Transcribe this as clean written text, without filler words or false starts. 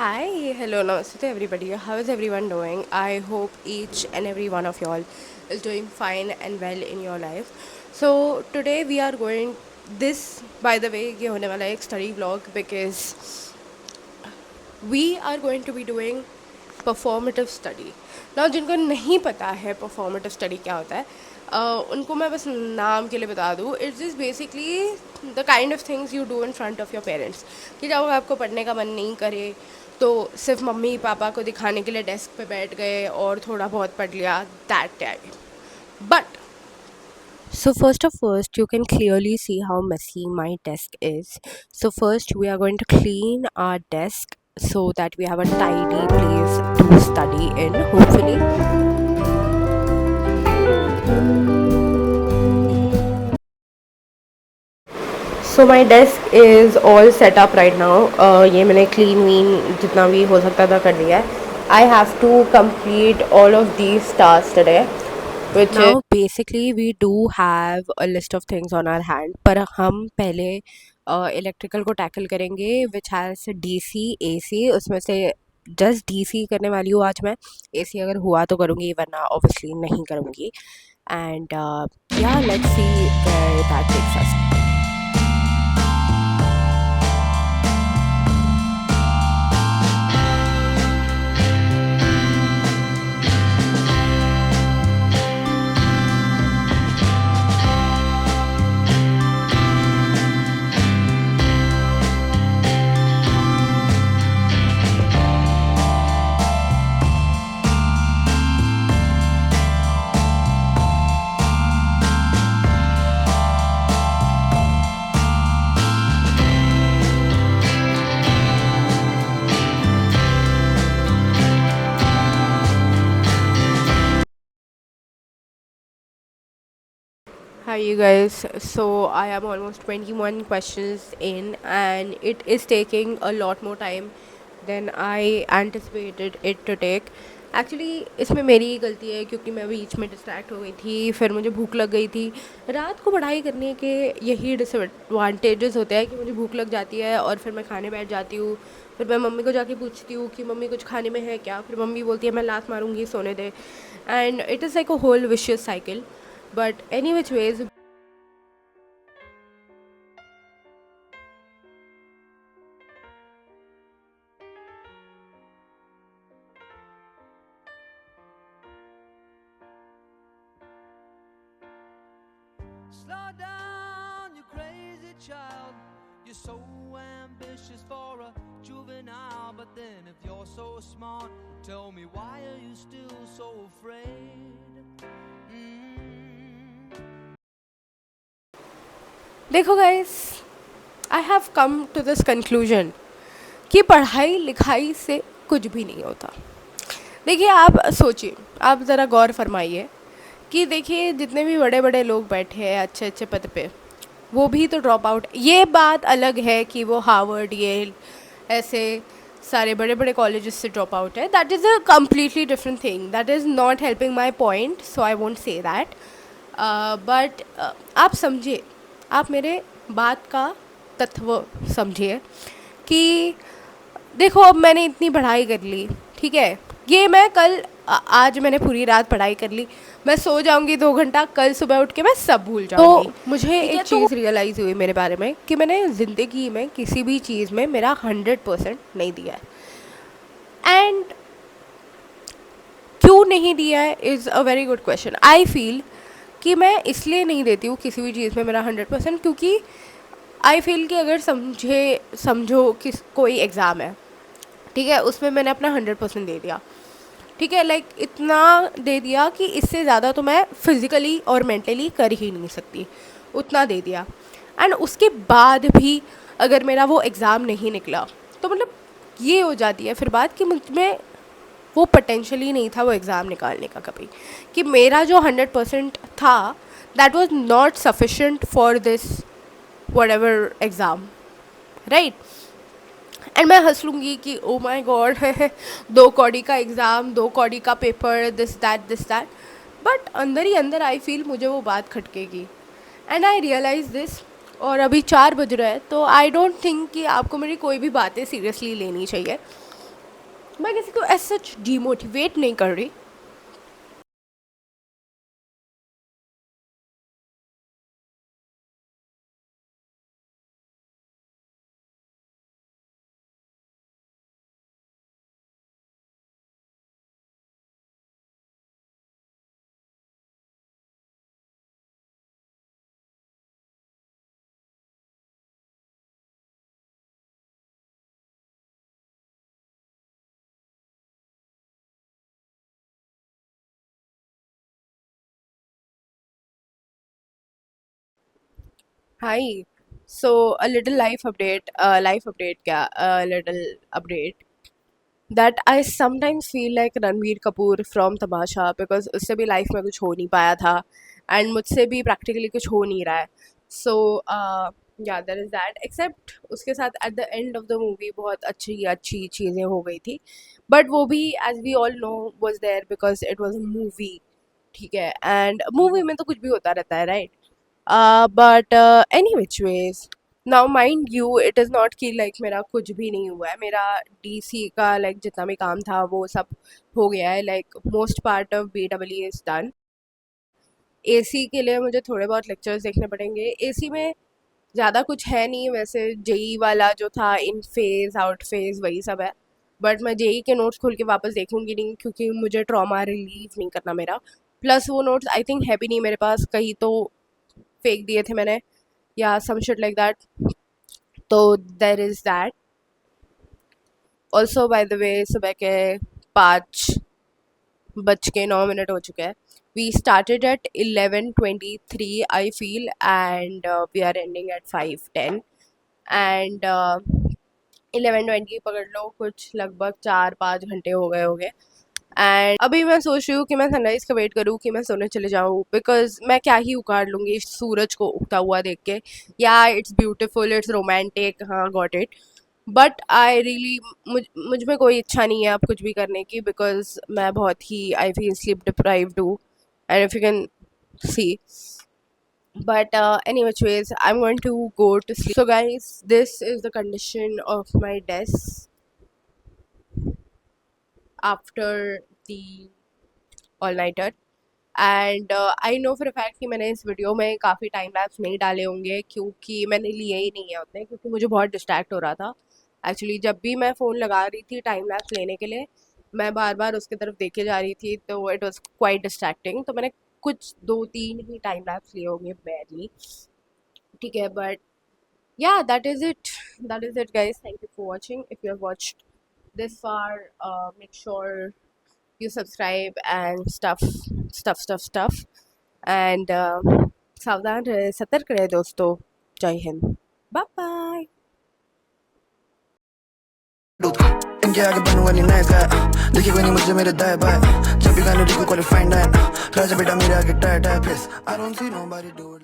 Hi, hello, namaste to everybody. How is everyone doing? I hope each and every one of y'all is doing fine and well in your life. So today we are going this, by the way, ये होने वाला है एक study vlog because we are going to be doing performative study. Now जिनको नहीं पता है performative study क्या होता है उनको मैं बस नाम के लिए बता दूँ. It's just basically the kind of things you do in front of your parents. कि जब आपको पढ़ने का मन नहीं करे तो सिर्फ मम्मी पापा को दिखाने के लिए डेस्क पे बैठ गए और थोड़ा बहुत पढ़ लिया, that type. But so first, you can clearly see how messy my desk is. So first, we are going to clean our desk so that we have a tidy place to study in, hopefully. So my desk is all set up right now. ये मैंने clean Wien जितना भी हो सकता था कर लिया है. I have to complete all of these tasks today. Which now is basically we do have a list of things on our hand. पर हम पहले इलेक्ट्रिकल को टैकल करेंगे विच हैज़ DC AC. उसमें से जस्ट DC करने वाली हूँ आज मैं. AC अगर हुआ तो करूँगी वरना ऑब्वियसली नहीं करूँगी. एंड या let's see where that takes us. Hi, you guys. So, I am almost 21 questions in, and it is taking a lot more time than I anticipated it to take. Actually इसमें मेरी ही गलती है क्योंकि मैं बीच में distract हो गई थी, फिर मुझे भूख लग गई थी. रात को पढ़ाई करने के यही डिसएडवांटेजेस होते हैं कि मुझे भूख लग जाती है और फिर मैं खाने बैठ जाती हूँ. फिर मैं मम्मी को जाके पूछती हूँ कि मम्मी कुछ खाने में है क्या. फिर मम्मी बोलती है मैं लात मारूंगी, सोने दे. And it is like a whole vicious cycle. But any which ways. Slow down, you crazy child. You're so ambitious for a juvenile. But then if you're so smart, tell me why are you still so afraid? देखो guys, I have come to this conclusion कि पढ़ाई लिखाई से कुछ भी नहीं होता. देखिए आप सोचिए, आप ज़रा गौर फरमाइए कि देखिए जितने भी बड़े बड़े लोग बैठे हैं अच्छे अच्छे पद पे, वो भी तो ड्रॉप आउट. ये बात अलग है कि वो हार्वर्ड येल ऐसे सारे बड़े बड़े कॉलेजेस से ड्रॉप आउट है. That is a completely different thing. That is not helping my point, so I won't say that. But आप समझिए, आप मेरे बात का तत्व समझिए कि देखो अब मैंने इतनी पढ़ाई कर ली, ठीक है. ये मैं कल आज मैंने पूरी रात पढ़ाई कर ली, मैं सो जाऊंगी 2 घंटा, कल सुबह उठ के मैं सब भूल जाऊंगी. तो मुझे एक चीज़ रियलाइज़ हुई मेरे बारे में कि मैंने ज़िंदगी में किसी भी चीज़ में मेरा 100% नहीं दिया है. एंड क्यों नहीं दिया है is a very good question. I feel कि मैं इसलिए नहीं देती हूँ किसी भी चीज़ में मेरा 100% क्योंकि आई फील कि अगर समझो कि कोई एग्ज़ाम है, ठीक है, उसमें मैंने अपना 100% दे दिया, ठीक है, लाइक इतना दे दिया कि इससे ज़्यादा तो मैं फिज़िकली और मेंटली कर ही नहीं सकती, उतना दे दिया. एंड उसके बाद भी अगर मेरा वो एग्ज़ाम नहीं निकला तो मतलब ये हो जाती है फिर बात कि मुझ में वो पोटेंशियली नहीं था वो एग्ज़ाम निकालने का कभी, कि मेरा जो 100% था that was not sufficient for this what ever exam, right. And मैं हंस लूँगी कि ओ माई गॉड 2 कौड़ी का एग्ज़ाम, 2 कौड़ी का पेपर, दिस दैट. बट अंदर ही अंदर आई फील मुझे वो बात खटकेगी, एंड आई रियलाइज दिस। और अभी 4 बज रहे हैं, तो आई डोंट थिंक कि आपको मेरी कोई भी बातें सीरियसली लेनी चाहिए। मैं किसी को ऐसा सच डीमोटिवेट नहीं कर रही। Hi. So a little life update. Life update क्या? A little update that I sometimes feel like Ranveer Kapoor from Tamasha, because उससे भी लाइफ में कुछ हो नहीं पाया था, एंड मुझसे भी प्रैक्टिकली कुछ हो नहीं रहा है। सो या देयर इज़ दैट, एक्सेप्ट उसके साथ at the end of the movie बहुत अच्छी अच्छी चीज़ें हो गई थी, बट वो भी as we all know was there because it was a movie. ठीक है, एंड मूवी में तो कुछ भी होता रहता है, right? But any which ways, now mind you, it is not कि लाइक मेरा कुछ भी नहीं हुआ है। मेरा डीसी का लाइक जितना भी काम था वो सब हो गया है, like most part of BEE is done. AC के लिए मुझे थोड़े बहुत लेक्चर्स देखने पड़ेंगे। एसी में ज़्यादा कुछ है नहीं वैसे, जेई वाला जो था इन फेज आउट फेज वही सब है। बट मैं जेई के नोट्स खोल के वापस देखूंगी नहीं, क्योंकि मुझे ट्रॉमा रिलीव नहीं करना मेरा। प्लस वो नोट्स आई थिंक है भी नहीं मेरे पास, कहीं तो फेंक दिए थे मैंने, या सम शिट लाइक दैट। तो there is that. Also by the way, सुबह के 5 बज के 9 मिनट हो चुके हैं। We started at 11:23 I feel, and we are ending at 5:10, and 11:20 पकड़ लो, कुछ लगभग 4-5 घंटे हो गए होंगे। एंड अभी मैं सोच रही हूँ कि मैं सनराइज़ का वेट करूँ कि मैं सोने चले जाऊँ, बिकॉज मैं क्या ही उखाड़ लूँगी सूरज को उगता हुआ देख के। या इट्स ब्यूटिफुल, इट्स रोमांटिक, हाँ got it. But I really, मुझ में कोई इच्छा नहीं है अब कुछ भी करने की, बिकॉज मैं बहुत ही आई फील स्लीप डिप्राइव्ड हूँ, and if you can see. But any which ways, I'm going to go to sleep. So guys, this is the condition of my desk after the all nighter. And I know for a fact कि मैंने इस video में काफ़ी time lapse नहीं डाले होंगे, क्योंकि मैंने लिए ही नहीं है उतने, क्योंकि मुझे बहुत डिस्ट्रैक्ट हो रहा था। एक्चुअली जब भी मैं फ़ोन लगा रही थी टाइम लैप्स लेने के लिए, मैं बार बार उसकी तरफ देखे जा रही थी, तो इट वॉज क्वाइट डिस्ट्रैक्टिंग। तो मैंने कुछ 2-3 ही टाइम लैप्स लिए होंगे बैडली। ठीक है, but yeah, that is it guys. Thank you for watching. If you have watched this far, make sure you subscribe and stuff, and सावधान रहे, सतर्क रहे दोस्तों। जय हिंद, बाय बाय। इनके आगे बनूंगा नहीं नायक देखिए कोई नहीं मुझे मेरे दाएं बाएं जब भी गाने लिखूं क्वालिफाइड है राजा बेटा मेरे आगे टाइट है please I don't see nobody do it